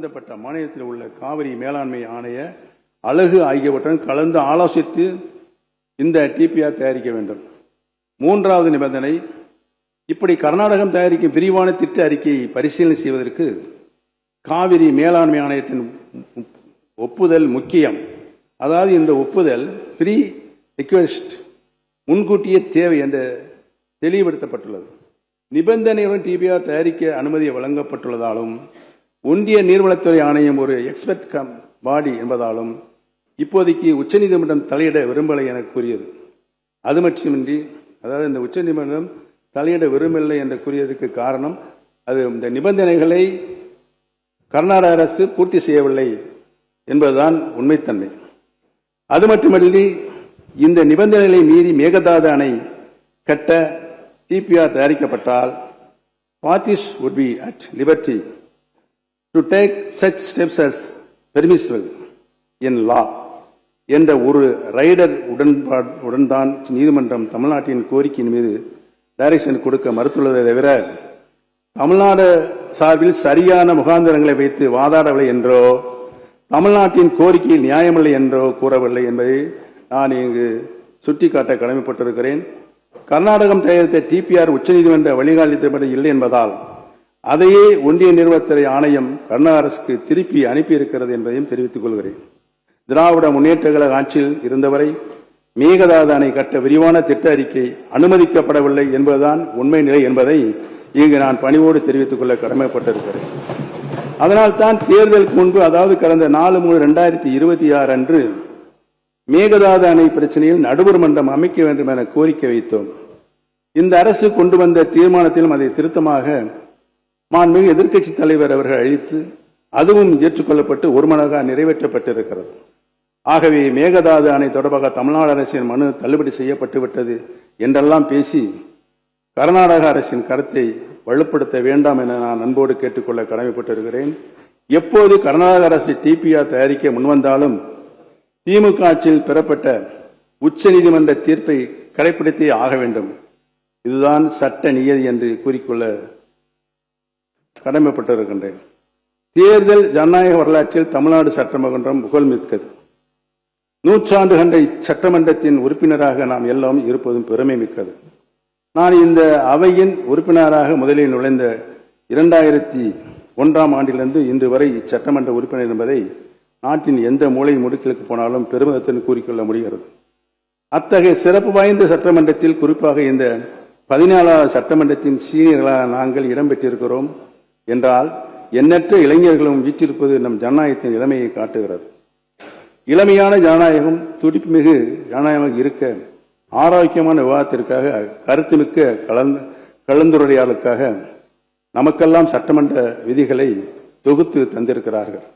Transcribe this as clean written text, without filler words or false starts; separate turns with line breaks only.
சம்பந்தப்பட்ட மாநிலத்தில் உள்ள காவிரி மேலாண்மை ஆணைய அழகு ஆகியவற்றுடன் கலந்து ஆலோசித்து இந்த டிபிஆர் தயாரிக்க வேண்டும். மூன்றாவது நிபந்தனை, இப்படி கர்நாடகம் தயாரிக்கும் விரிவான திட்ட அறிக்கையை பரிசீலனை செய்வதற்கு காவிரி மேலாண்மை ஆணையத்தின் ஒப்புதல் முக்கியம். அதாவது இந்த ஒப்புதல் ப்ரீ ரிக்வெஸ்ட், முன்கூட்டிய தேவை என்று தெளிவுபடுத்தப்பட்டுள்ளது. நிபந்தனையுடன் டிபிஆர் தயாரிக்க அனுமதி வழங்கப்பட்டுள்ளதாலும் ஒன்றிய நீர்வளத்துறை ஆணையம் ஒரு எக்ஸ்பர்ட் பாடி என்பதாலும் இப்போதைக்கு உச்சநீதிமன்றம் தலையிட விரும்பலை என கூறியது. அது மட்டுமின்றி, அதாவது இந்த உச்சநீதிமன்றம் தலையிட விரும்பவில்லை என்று கூறியதற்கு காரணம், அது இந்த நிபந்தனைகளை கர்நாடக அரசு பூர்த்தி செய்யவில்லை என்பதுதான் உண்மைத்தன்மை. அது மட்டுமன்றி, இந்த நிபந்தனைகளை மீறி மேகதாது அணை கட்ட DPR தயாரிக்கப்பட்டால் parties would be at liberty to take such steps as permissible in law என்ற ஒரு ரைடர் உடன் தான் நீதிமன்றம் தமிழ்நாட்டின் கோரிக்கையின் மீது டைரக்ஷன் கொடுக்க மறுத்துள்ளதை தவிர தமிழ்நாடு சார்பில் சரியான முகாந்திரங்களை வைத்து வாதாடவில்லை என்றோ தமிழ்நாட்டின் கோரிக்கையில் நியாயமில்லை என்றோ கூறவில்லை என்பதை நான் இங்கு சுட்டிக்காட்ட கடமைப்பட்டிருக்கிறேன். கர்நாடகம் தயாரித்த டிபிஆர் உச்சநீதிமன்ற வழிகாட்டுதல்படி இல்லை என்பதால் அதையே ஒன்றிய நீர்வளத்துறை ஆணையம் கர்நாடக அரசுக்கு திருப்பி அனுப்பியிருக்கிறது என்பதையும் தெரிவித்துக் கொள்கிறேன். திராவிட முன்னேற்ற கழக ஆட்சியில் இருந்தவரை மேகதாது அணை கட்ட விரிவான திட்ட அறிக்கை அனுமதிக்கப்படவில்லை என்பதுதான் உண்மை நிலை என்பதை இங்கு நான் பணிவோடு தெரிவித்துக் கொள்ள கடமைப்பட்டிருக்கிறேன். அதனால் தான் தேர்தலுக்கு முன்பு, அதாவது கடந்த 4/3/2026 அன்று மேகதாது அணை பிரச்சனையில் நடுவர் மன்றம் அமைக்க வேண்டும் என கோரிக்கை வைத்தோம். இந்த அரசு கொண்டு வந்த தீர்மானத்திலும் அதை திருத்தமாக மாண்புமிகு எதிர்க்கட்சி தலைவர் அவர்கள் அளித்து அதுவும் ஏற்றுக்கொள்ளப்பட்டு ஒருமனதாக நிறைவேற்றப்பட்டிருக்கிறது. ஆகவே மேகதாது அணை தொடர்பாக தமிழ்நாடு அரசின் மனு தள்ளுபடி செய்யப்பட்டு விட்டது என்றெல்லாம் பேசி கர்நாடக அரசின் கருத்தை வலுப்படுத்த வேண்டாம் என நான் அன்போடு கேட்டுக்கொள்ள கடமைப்பட்டிருக்கிறேன். எப்போது கர்நாடக அரசு டிபிஆர் தயாரிக்க முன்வந்தாலும் திமுக ஆட்சியில் பெறப்பட்ட உச்ச நீதிமன்ற தீர்ப்பை கடைபிடித்தே ஆக வேண்டும். இதுதான் சட்ட நியதி என்று கூறிக்கொள்ள கடமைப்பட்டிருக்கின்றேன். தேர்தல் ஜனநாயக வரலாற்றில் தமிழ்நாடு சட்டமன்றம் புகழ்மிக்கது. நூற்றாண்டு கண்ட சட்டமன்றத்தின் உறுப்பினராக நாம் எல்லாம் இருப்பதும் பெருமை மிக்கது. நான் இந்த அவையின் உறுப்பினராக முதலில் நுழைந்த 2001ஆம் ஆண்டிலிருந்து இன்று வரை சட்டமன்ற உறுப்பினர் என்பதை நாட்டின் எந்த மூலை முடுக்கிலுக்கு போனாலும் பெருமிதத்துடன் கூறிக்கொள்ள முடிகிறது. அத்தகைய சிறப்பு வாய்ந்த சட்டமன்றத்தில், குறிப்பாக இந்த 14வது சட்டமன்றத்தின் சீனியர்களாக நாங்கள் இடம்பெற்றிருக்கிறோம் என்றால் எண்ணற்ற இளைஞர்களும் வீற்றிருப்பது நம் ஜனநாயகத்தின் இளமையை காட்டுகிறது. இளமையான ஜனநாயகம், துடிப்புமிகு ஜனநாயகமாக இருக்க ஆரோக்கியமான விவாதத்திற்காக, கருத்துமிக்க கலந்துரையாடலுக்காக நமக்கெல்லாம் சட்டமன்ற விதிகளை தொகுத்து தந்திருக்கிறார்கள்.